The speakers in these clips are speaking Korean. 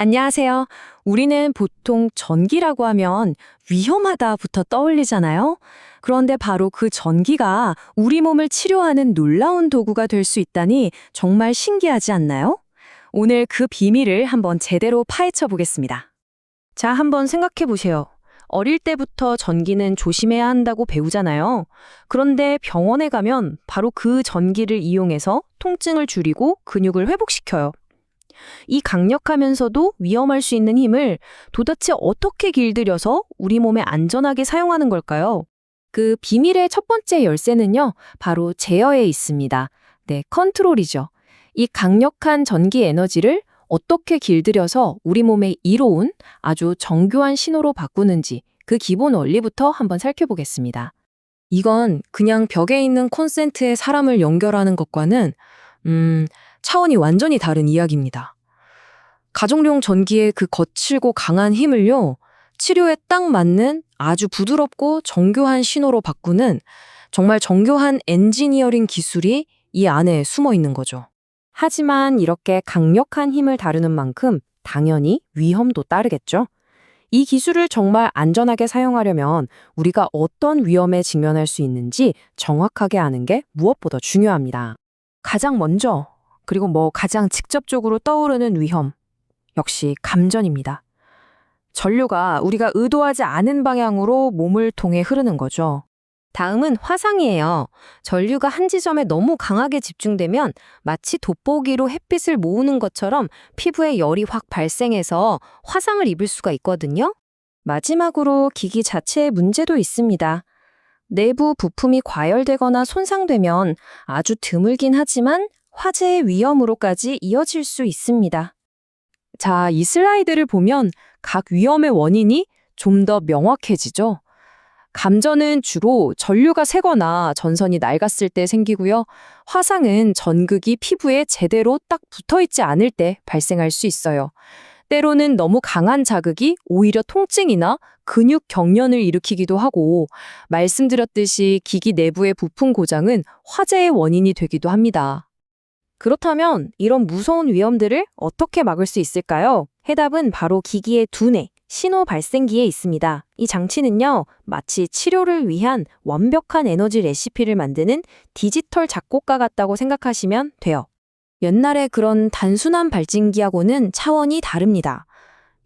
안녕하세요. 우리는 보통 전기라고 하면 위험하다부터 떠올리잖아요. 그런데 바로 그 전기가 우리 몸을 치료하는 놀라운 도구가 될 수 있다니 정말 신기하지 않나요? 오늘 그 비밀을 한번 제대로 파헤쳐 보겠습니다. 자, 한번 생각해 보세요. 어릴 때부터 전기는 조심해야 한다고 배우잖아요. 그런데 병원에 가면 바로 그 전기를 이용해서 통증을 줄이고 근육을 회복시켜요. 이 강력하면서도 위험할 수 있는 힘을 도대체 어떻게 길들여서 우리 몸에 안전하게 사용하는 걸까요? 그 비밀의 첫 번째 열쇠는요, 바로 제어에 있습니다. 네, 컨트롤이죠. 이 강력한 전기 에너지를 어떻게 길들여서 우리 몸에 이로운 아주 정교한 신호로 바꾸는지 그 기본 원리부터 한번 살펴보겠습니다. 이건 그냥 벽에 있는 콘센트에 사람을 연결하는 것과는 차원이 완전히 다른 이야기입니다. 가정용 전기의 그 거칠고 강한 힘을요, 치료에 딱 맞는 아주 부드럽고 정교한 신호로 바꾸는 정말 정교한 엔지니어링 기술이 이 안에 숨어 있는 거죠. 하지만 이렇게 강력한 힘을 다루는 만큼 당연히 위험도 따르겠죠. 이 기술을 정말 안전하게 사용하려면 우리가 어떤 위험에 직면할 수 있는지 정확하게 아는 게 무엇보다 중요합니다. 가장 먼저, 그리고 가장 직접적으로 떠오르는 위험, 역시 감전입니다. 전류가 우리가 의도하지 않은 방향으로 몸을 통해 흐르는 거죠. 다음은 화상이에요. 전류가 한 지점에 너무 강하게 집중되면 마치 돋보기로 햇빛을 모으는 것처럼 피부에 열이 확 발생해서 화상을 입을 수가 있거든요. 마지막으로 기기 자체의 문제도 있습니다. 내부 부품이 과열되거나 손상되면 아주 드물긴 하지만 화재의 위험으로까지 이어질 수 있습니다. 자, 이 슬라이드를 보면 각 위험의 원인이 좀 더 명확해지죠. 감전은 주로 전류가 새거나 전선이 낡았을 때 생기고요. 화상은 전극이 피부에 제대로 딱 붙어있지 않을 때 발생할 수 있어요. 때로는 너무 강한 자극이 오히려 통증이나 근육 경련을 일으키기도 하고, 말씀드렸듯이 기기 내부의 부품 고장은 화재의 원인이 되기도 합니다. 그렇다면 이런 무서운 위험들을 어떻게 막을 수 있을까요? 해답은 바로 기기의 두뇌, 신호 발생기에 있습니다. 이 장치는요, 마치 치료를 위한 완벽한 에너지 레시피를 만드는 디지털 작곡가 같다고 생각하시면 돼요. 옛날에 그런 단순한 발진기하고는 차원이 다릅니다.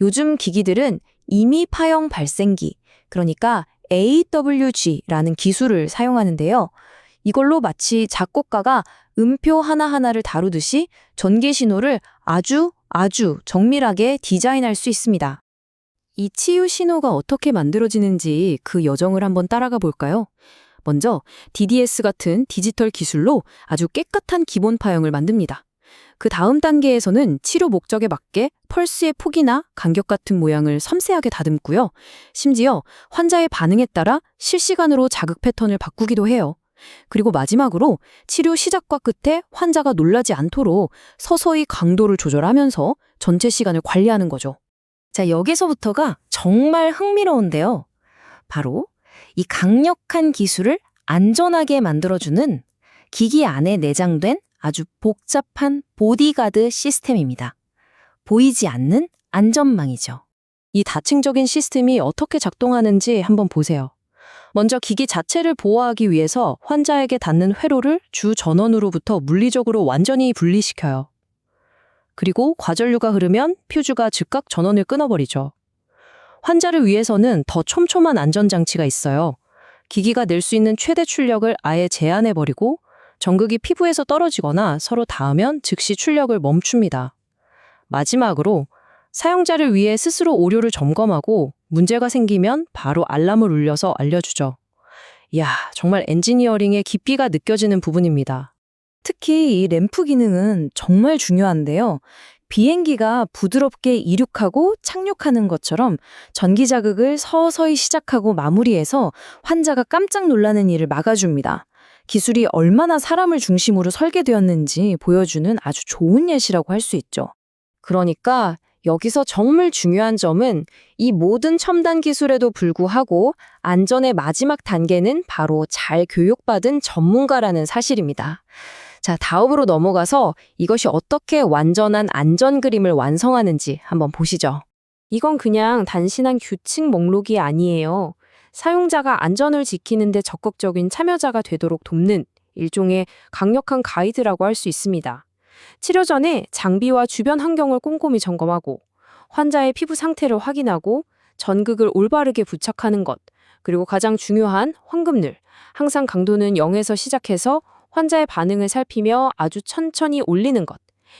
요즘 기기들은 임의파형 발생기, 그러니까 AWG라는 기술을 사용하는데요. 이걸로 마치 작곡가가 음표 하나하나를 다루듯이 전기 신호를 아주 정밀하게 디자인할 수 있습니다. 이 치유 신호가 어떻게 만들어지는지 그 여정을 한번 따라가 볼까요? 먼저 DDS 같은 디지털 기술로 아주 깨끗한 기본 파형을 만듭니다. 그 다음 단계에서는 치료 목적에 맞게 펄스의 폭이나 간격 같은 모양을 섬세하게 다듬고요. 심지어 환자의 반응에 따라 실시간으로 자극 패턴을 바꾸기도 해요. 그리고 마지막으로 치료 시작과 끝에 환자가 놀라지 않도록 서서히 강도를 조절하면서 전체 시간을 관리하는 거죠. 자, 여기서부터가 정말 흥미로운데요. 바로 이 강력한 기술을 안전하게 만들어주는 기기 안에 내장된 아주 복잡한 보디가드 시스템입니다. 보이지 않는 안전망이죠. 이 다층적인 시스템이 어떻게 작동하는지 한번 보세요. 먼저 기기 자체를 보호하기 위해서 환자에게 닿는 회로를 주 전원으로부터 물리적으로 완전히 분리시켜요. 그리고 과전류가 흐르면 퓨즈가 즉각 전원을 끊어버리죠. 환자를 위해서는 더 촘촘한 안전장치가 있어요. 기기가 낼 수 있는 최대 출력을 아예 제한해버리고 전극이 피부에서 떨어지거나 서로 닿으면 즉시 출력을 멈춥니다. 마지막으로 사용자를 위해 스스로 오류를 점검하고 문제가 생기면 바로 알람을 울려서 알려주죠. 이야, 정말 엔지니어링의 깊이가 느껴지는 부분입니다. 특히 이 램프 기능은 정말 중요한데요. 비행기가 부드럽게 이륙하고 착륙하는 것처럼 전기 자극을 서서히 시작하고 마무리해서 환자가 깜짝 놀라는 일을 막아줍니다. 기술이 얼마나 사람을 중심으로 설계되었는지 보여주는 아주 좋은 예시라고 할 수 있죠. 그러니까 여기서 정말 중요한 점은 이 모든 첨단 기술에도 불구하고 안전의 마지막 단계는 바로 잘 교육받은 전문가라는 사실입니다. 자, 다음으로 넘어가서 이것이 어떻게 완전한 안전 그림을 완성하는지 한번 보시죠. 이건 그냥 단순한 규칙 목록이 아니에요. 사용자가 안전을 지키는 데 적극적인 참여자가 되도록 돕는 일종의 강력한 가이드라고 할 수 있습니다. 치료 전에 장비와 주변 환경을 꼼꼼히 점검하고 환자의 피부 상태를 확인하고 전극을 올바르게 부착하는 것, 그리고 가장 중요한 황금률, 항상 강도는 0에서 시작해서 환자의 반응을 살피며 아주 천천히 올리는 것.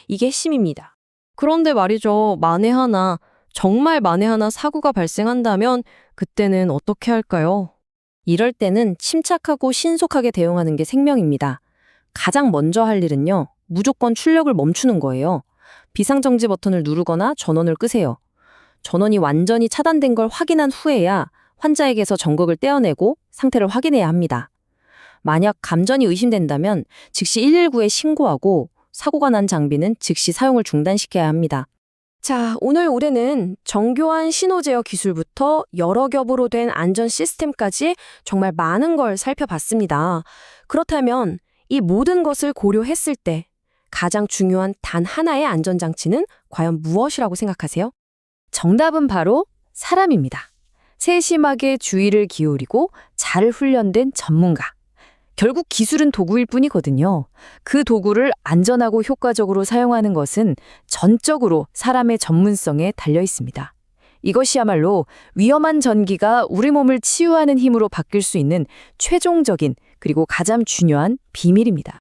이게 핵심입니다. 그런데 말이죠. 정말 만에 하나 사고가 발생한다면 그때는 어떻게 할까요? 이럴 때는 침착하고 신속하게 대응하는 게 생명입니다. 가장 먼저 할 일은요, 무조건 출력을 멈추는 거예요. 비상정지 버튼을 누르거나 전원을 끄세요. 전원이 완전히 차단된 걸 확인한 후에야 환자에게서 전극을 떼어내고 상태를 확인해야 합니다. 만약 감전이 의심된다면 즉시 119에 신고하고 사고가 난 장비는 즉시 사용을 중단시켜야 합니다. 자, 오늘 우리는 정교한 신호 제어 기술부터 여러 겹으로 된 안전 시스템까지 정말 많은 걸 살펴봤습니다. 그렇다면 이 모든 것을 고려했을 때 가장 중요한 단 하나의 안전장치는 과연 무엇이라고 생각하세요? 정답은 바로 사람입니다. 세심하게 주의를 기울이고 잘 훈련된 전문가. 결국 기술은 도구일 뿐이거든요. 그 도구를 안전하고 효과적으로 사용하는 것은 전적으로 사람의 전문성에 달려 있습니다. 이것이야말로 위험한 전기가 우리 몸을 치유하는 힘으로 바뀔 수 있는 최종적인 그리고 가장 중요한 비밀입니다.